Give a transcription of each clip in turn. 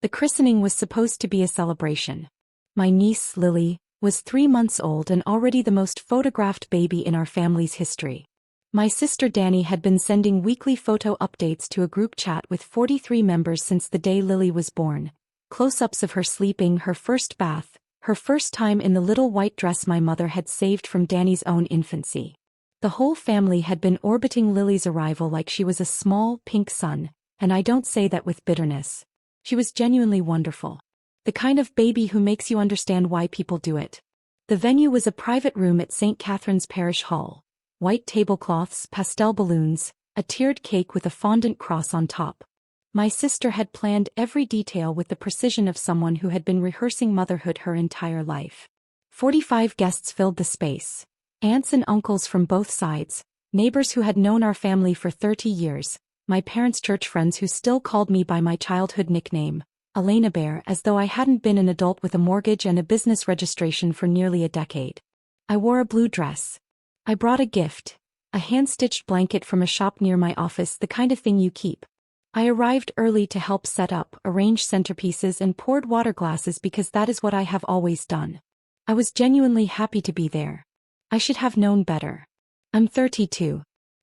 The christening was supposed to be a celebration. My niece, Lily, was 3 months old and already the most photographed baby in our family's history. My sister Dani had been sending weekly photo updates to a group chat with 43 members since the day Lily was born. Close-ups of her sleeping, her first bath, her first time in the little white dress my mother had saved from Dani's own infancy. The whole family had been orbiting Lily's arrival like she was a small, pink sun, and I don't say that with bitterness. She was genuinely wonderful. The kind of baby who makes you understand why people do it. The venue was a private room at St. Catherine's Parish Hall. White tablecloths, pastel balloons, a tiered cake with a fondant cross on top. My sister had planned every detail with the precision of someone who had been rehearsing motherhood her entire life. 45 guests filled the space. Aunts and uncles from both sides, neighbors who had known our family for 30 years, my parents' church friends who still called me by my childhood nickname, Elena-bear, as though I hadn't been an adult with a mortgage and a business registration for nearly a decade. I wore a blue dress. I brought a gift, a hand-stitched blanket from a shop near my office, the kind of thing you keep. I arrived early to help set up, arrange centerpieces and poured water glasses because that is what I have always done. I was genuinely happy to be there. I should have known better. I'm 32.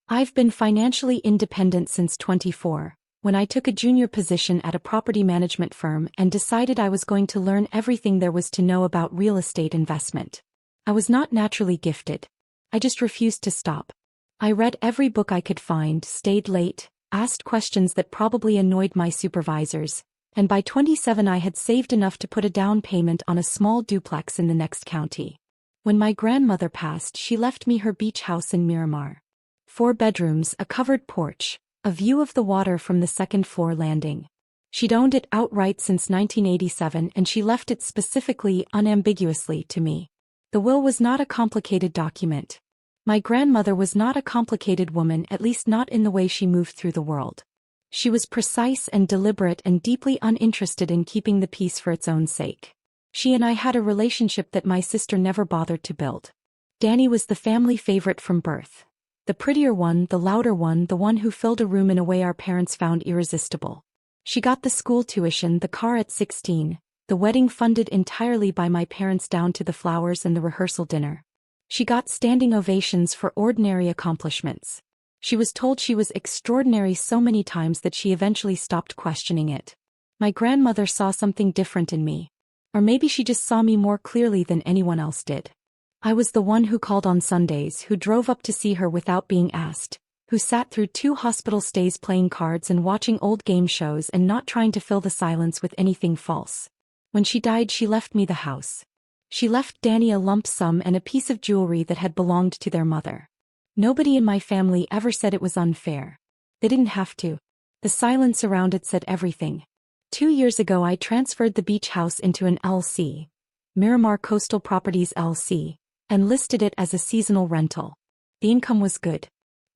I've been financially independent since 24, when I took a junior position at a property management firm and decided I was going to learn everything there was to know about real estate investment. I was not naturally gifted. I just refused to stop. I read every book I could find, stayed late, asked questions that probably annoyed my supervisors, and by 27 I had saved enough to put a down payment on a small duplex in the next county. When my grandmother passed, she left me her beach house in Miramar. 4 bedrooms, a covered porch, a view of the water from the second-floor landing. She'd owned it outright since 1987 and she left it specifically, unambiguously, to me. The will was not a complicated document. My grandmother was not a complicated woman, at least not in the way she moved through the world. She was precise and deliberate and deeply uninterested in keeping the peace for its own sake. She and I had a relationship that my sister never bothered to build. Dani was the family favorite from birth. The prettier one, the louder one, the one who filled a room in a way our parents found irresistible. She got the school tuition, the car at 16, the wedding funded entirely by my parents down to the flowers and the rehearsal dinner. She got standing ovations for ordinary accomplishments. She was told she was extraordinary so many times that she eventually stopped questioning it. My grandmother saw something different in me. Or maybe she just saw me more clearly than anyone else did. I was the one who called on Sundays, who drove up to see her without being asked, who sat through 2 hospital stays playing cards and watching old game shows and not trying to fill the silence with anything false. When she died, she left me the house. She left Dani a lump sum and a piece of jewelry that had belonged to their mother. Nobody in my family ever said it was unfair. They didn't have to. The silence around it said everything. 2 years ago I transferred the beach house into an LLC, Miramar Coastal Properties LLC, and listed it as a seasonal rental. The income was good.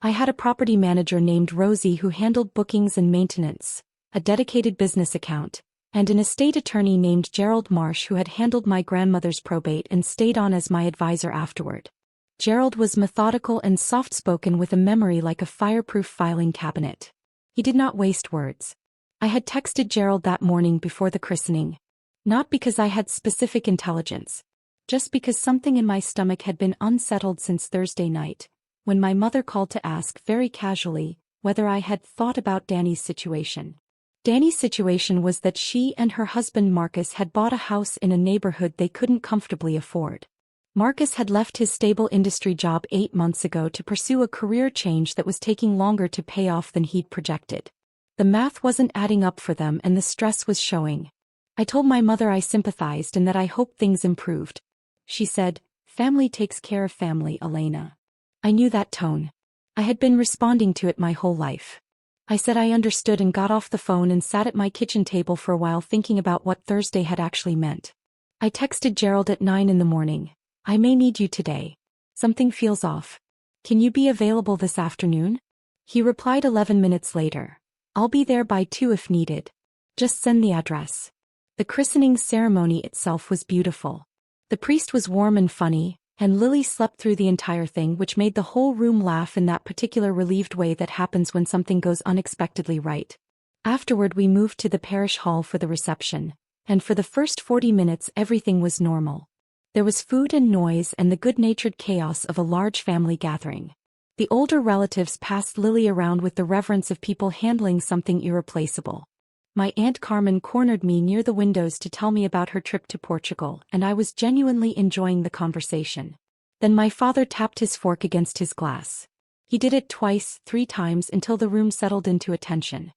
I had a property manager named Rosie who handled bookings and maintenance, a dedicated business account, and an estate attorney named Gerald Marsh who had handled my grandmother's probate and stayed on as my advisor afterward. Gerald was methodical and soft-spoken with a memory like a fireproof filing cabinet. He did not waste words. I had texted Gerald that morning before the christening. Not because I had specific intelligence. Just because something in my stomach had been unsettled since Thursday night, when my mother called to ask very casually whether I had thought about Dani's situation. Dani's situation was that she and her husband Marcus had bought a house in a neighborhood they couldn't comfortably afford. Marcus had left his stable industry job 8 months ago to pursue a career change that was taking longer to pay off than he'd projected. The math wasn't adding up for them and the stress was showing. I told my mother I sympathized and that I hoped things improved. She said, "Family takes care of family, Elena." I knew that tone. I had been responding to it my whole life. I said I understood and got off the phone and sat at my kitchen table for a while thinking about what Thursday had actually meant. I texted Gerald at 9 in the morning. "I may need you today. Something feels off. Can you be available this afternoon?" He replied 11 minutes later. "I'll be there by 2 if needed. Just send the address." The christening ceremony itself was beautiful. The priest was warm and funny, and Lily slept through the entire thing, which made the whole room laugh in that particular relieved way that happens when something goes unexpectedly right. Afterward we moved to the Parish Hall for the reception, and for the first 40 minutes everything was normal. There was food and noise and the good-natured chaos of a large family gathering. The older relatives passed Lily around with the reverence of people handling something irreplaceable. My Aunt Carmen cornered me near the windows to tell me about her trip to Portugal, and I was genuinely enjoying the conversation. Then my father tapped his fork against his glass. He did it twice, 3 times until the room settled into attention.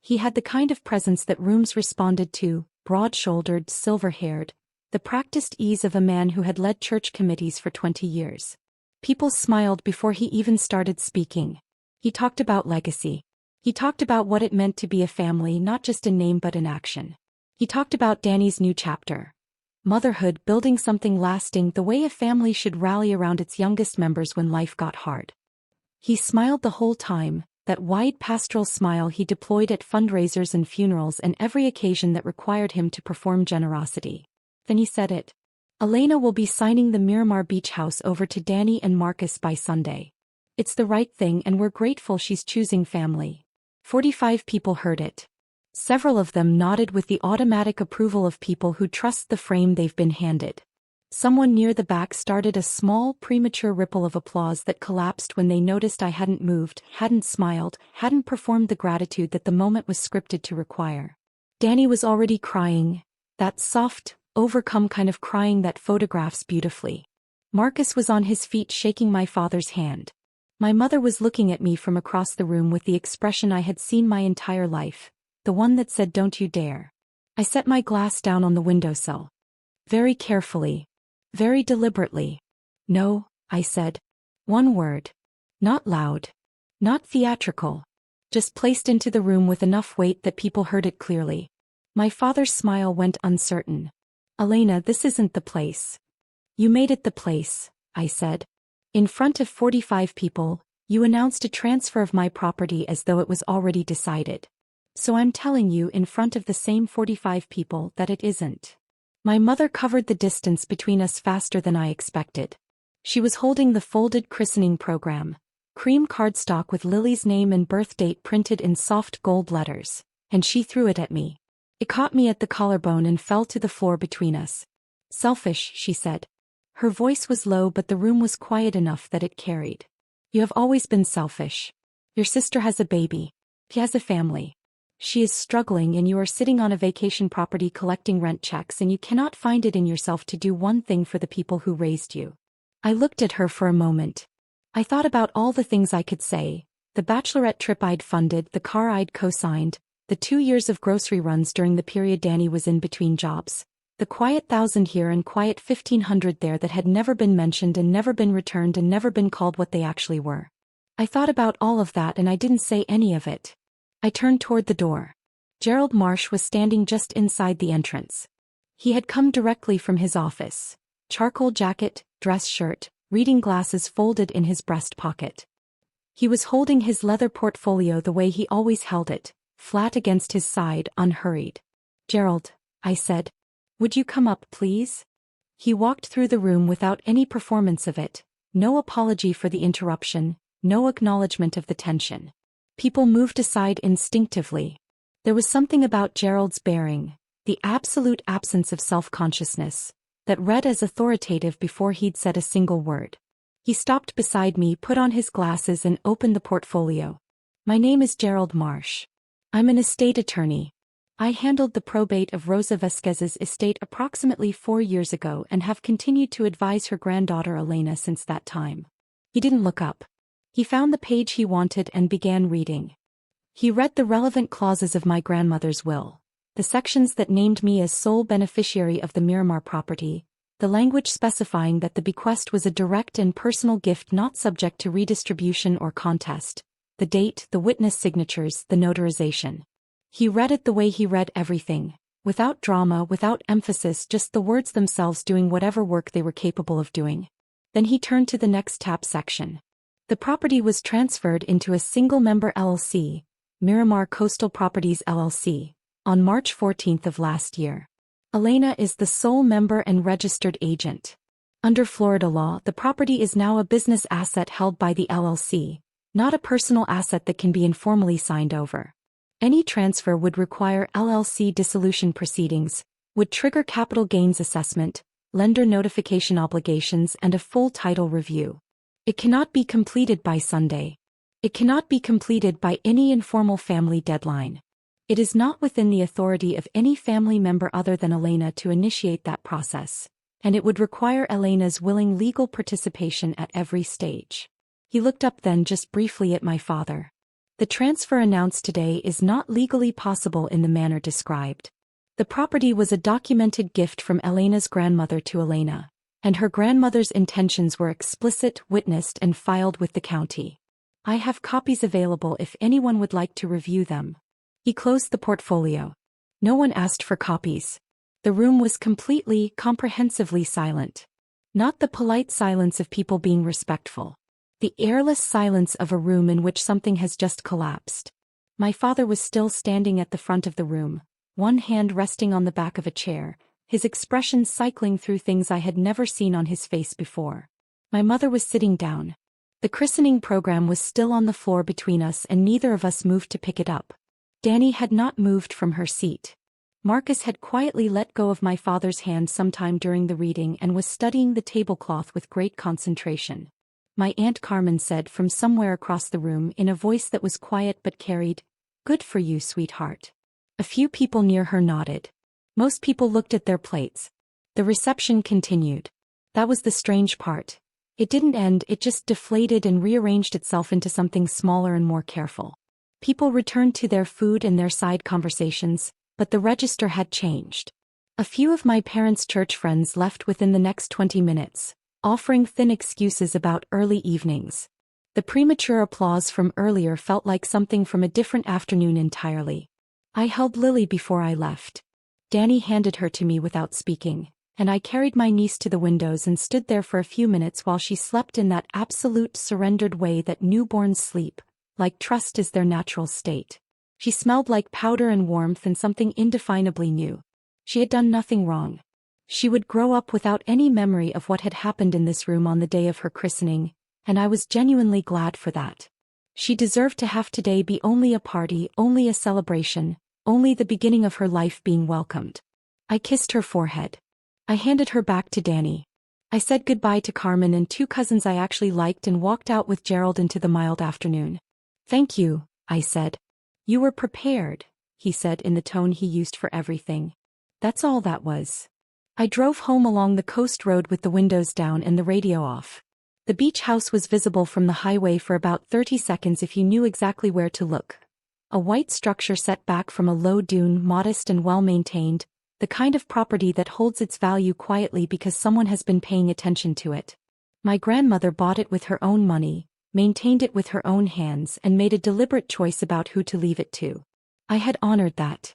He had the kind of presence that rooms responded to, broad-shouldered, silver-haired, the practiced ease of a man who had led church committees for 20 years. People smiled before he even started speaking. He talked about legacy. He talked about what it meant to be a family, not just a name but an action. He talked about Dani's new chapter. Motherhood, building something lasting, the way a family should rally around its youngest members when life got hard. He smiled the whole time, that wide pastoral smile he deployed at fundraisers and funerals and every occasion that required him to perform generosity. Then he said it. Elena will be signing the Miramar Beach house over to Dani and Marcus by Sunday. It's the right thing and we're grateful she's choosing family. 45 people heard it. Several of them nodded with the automatic approval of people who trust the frame they've been handed. Someone near the back started a small, premature ripple of applause that collapsed when they noticed I hadn't moved, hadn't smiled, hadn't performed the gratitude that the moment was scripted to require. Dani was already crying, that soft, overcome kind of crying that photographs beautifully. Marcus was on his feet shaking my father's hand. My mother was looking at me from across the room with the expression I had seen my entire life, the one that said "Don't you dare." I set my glass down on the windowsill. Very carefully. Very deliberately. No, I said. One word. Not loud. Not theatrical. Just placed into the room with enough weight that people heard it clearly. My father's smile went uncertain. Elena, this isn't the place. You made it the place, I said. In front of 45 people, you announced a transfer of my property as though it was already decided. So I'm telling you in front of the same 45 people that it isn't. My mother covered the distance between us faster than I expected. She was holding the folded christening program, cream cardstock with Lily's name and birth date printed in soft gold letters, and she threw it at me. It caught me at the collarbone and fell to the floor between us. Selfish, she said. Her voice was low but the room was quiet enough that it carried. You have always been selfish. Your sister has a baby. She has a family. She is struggling and you are sitting on a vacation property collecting rent checks and you cannot find it in yourself to do one thing for the people who raised you. I looked at her for a moment. I thought about all the things I could say, the bachelorette trip I'd funded, the car I'd co-signed, the 2 years of grocery runs during the period Dani was in between jobs, the quiet 1,000 here and quiet 1,500 there that had never been mentioned and never been returned and never been called what they actually were. I thought about all of that and I didn't say any of it. I turned toward the door. Gerald Marsh was standing just inside the entrance. He had come directly from his office. Charcoal jacket, dress shirt, reading glasses folded in his breast pocket. He was holding his leather portfolio the way he always held it, flat against his side, unhurried. Gerald, I said. Would you come up, please? He walked through the room without any performance of it, no apology for the interruption, no acknowledgement of the tension. People moved aside instinctively. There was something about Gerald's bearing, the absolute absence of self-consciousness, that read as authoritative before he'd said a single word. He stopped beside me, put on his glasses and opened the portfolio. My name is Gerald Marsh. I'm an estate attorney. I handled the probate of Rosa Vasquez's estate approximately 4 years ago and have continued to advise her granddaughter Elena since that time. He didn't look up. He found the page he wanted and began reading. He read the relevant clauses of my grandmother's will, the sections that named me as sole beneficiary of the Miramar property, the language specifying that the bequest was a direct and personal gift not subject to redistribution or contest, the date, the witness signatures, the notarization. He read it the way he read everything, without drama, without emphasis, just the words themselves doing whatever work they were capable of doing. Then he turned to the next tab section. The property was transferred into a single-member LLC, Miramar Coastal Properties LLC, on March 14th of last year. Elena is the sole member and registered agent. Under Florida law, the property is now a business asset held by the LLC, not a personal asset that can be informally signed over. Any transfer would require LLC dissolution proceedings, would trigger capital gains assessment, lender notification obligations and a full title review. It cannot be completed by Sunday. It cannot be completed by any informal family deadline. It is not within the authority of any family member other than Elena to initiate that process, and it would require Elena's willing legal participation at every stage. He looked up then just briefly at my father. The transfer announced today is not legally possible in the manner described. The property was a documented gift from Elena's grandmother to Elena, and her grandmother's intentions were explicit, witnessed and filed with the county. I have copies available if anyone would like to review them. He closed the portfolio. No one asked for copies. The room was completely, comprehensively silent. Not the polite silence of people being respectful. The airless silence of a room in which something has just collapsed. My father was still standing at the front of the room, one hand resting on the back of a chair, his expression cycling through things I had never seen on his face before. My mother was sitting down. The christening program was still on the floor between us and neither of us moved to pick it up. Dani had not moved from her seat. Marcus had quietly let go of my father's hand sometime during the reading and was studying the tablecloth with great concentration. My Aunt Carmen said from somewhere across the room in a voice that was quiet but carried, "Good for you, sweetheart." A few people near her nodded. Most people looked at their plates. The reception continued. That was the strange part. It didn't end, it just deflated and rearranged itself into something smaller and more careful. People returned to their food and their side conversations, but the register had changed. A few of my parents' church friends left within the next 20 minutes, offering thin excuses about early evenings. The premature applause from earlier felt like something from a different afternoon entirely. I held Lily before I left. Dani handed her to me without speaking, and I carried my niece to the windows and stood there for a few minutes while she slept in that absolute surrendered way that newborns sleep, like trust is their natural state. She smelled like powder and warmth and something indefinably new. She had done nothing wrong. She would grow up without any memory of what had happened in this room on the day of her christening, and I was genuinely glad for that. She deserved to have today be only a party, only a celebration, only the beginning of her life being welcomed. I kissed her forehead. I handed her back to Dani. I said goodbye to Carmen and two cousins I actually liked and walked out with Gerald into the mild afternoon. "Thank you," I said. "You were prepared," he said in the tone he used for everything. That's all that was. I drove home along the coast road with the windows down and the radio off. The beach house was visible from the highway for about 30 seconds if you knew exactly where to look. A white structure set back from a low dune, modest and well-maintained, the kind of property that holds its value quietly because someone has been paying attention to it. My grandmother bought it with her own money, maintained it with her own hands and made a deliberate choice about who to leave it to. I had honored that.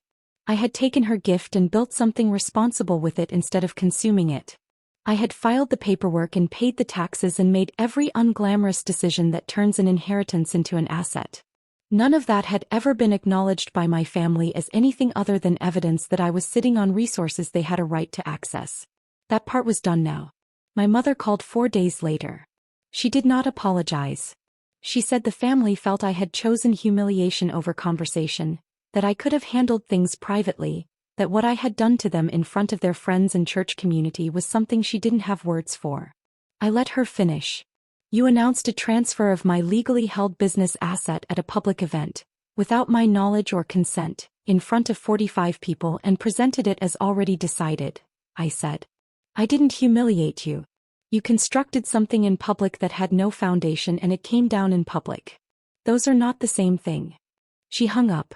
I had taken her gift and built something responsible with it instead of consuming it. I had filed the paperwork and paid the taxes and made every unglamorous decision that turns an inheritance into an asset. None of that had ever been acknowledged by my family as anything other than evidence that I was sitting on resources they had a right to access. That part was done now. My mother called 4 days later. She did not apologize. She said the family felt I had chosen humiliation over conversation, that I could have handled things privately, that what I had done to them in front of their friends and church community was something she didn't have words for. I let her finish. "You announced a transfer of my legally held business asset at a public event, without my knowledge or consent, in front of 45 people and presented it as already decided," I said. "I didn't humiliate you. You constructed something in public that had no foundation and it came down in public. Those are not the same thing." She hung up.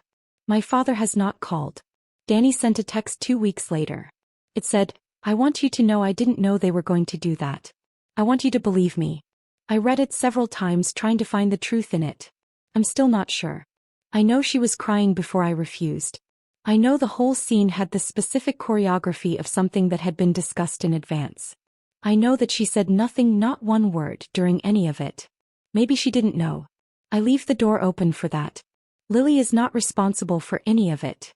"My father has not called." Dani sent a text 2 weeks later. It said, "I want you to know I didn't know they were going to do that. I want you to believe me." I read it several times trying to find the truth in it. I'm still not sure. I know she was crying before I refused. I know the whole scene had the specific choreography of something that had been discussed in advance. I know that she said nothing, not one word, during any of it. Maybe she didn't know. I leave the door open for that. Lily is not responsible for any of it.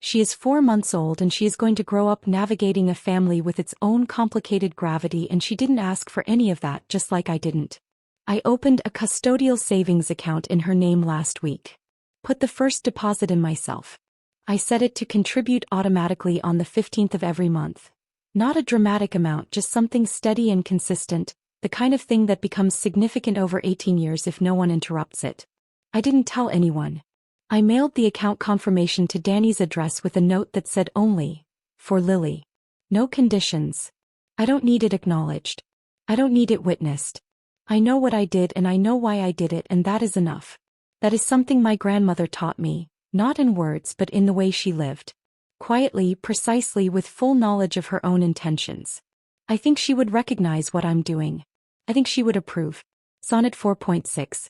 She is 4 months old and she is going to grow up navigating a family with its own complicated gravity, and she didn't ask for any of that, just like I didn't. I opened a custodial savings account in her name last week. Put the first deposit in myself. I set it to contribute automatically on the 15th of every month. Not a dramatic amount, just something steady and consistent, the kind of thing that becomes significant over 18 years if no one interrupts it. I didn't tell anyone. I mailed the account confirmation to Dani's address with a note that said only, for Lily. No conditions. I don't need it acknowledged. I don't need it witnessed. I know what I did and I know why I did it, and that is enough. That is something my grandmother taught me, not in words but in the way she lived. Quietly, precisely, with full knowledge of her own intentions. I think she would recognize what I'm doing. I think she would approve. Sonnet 4.6.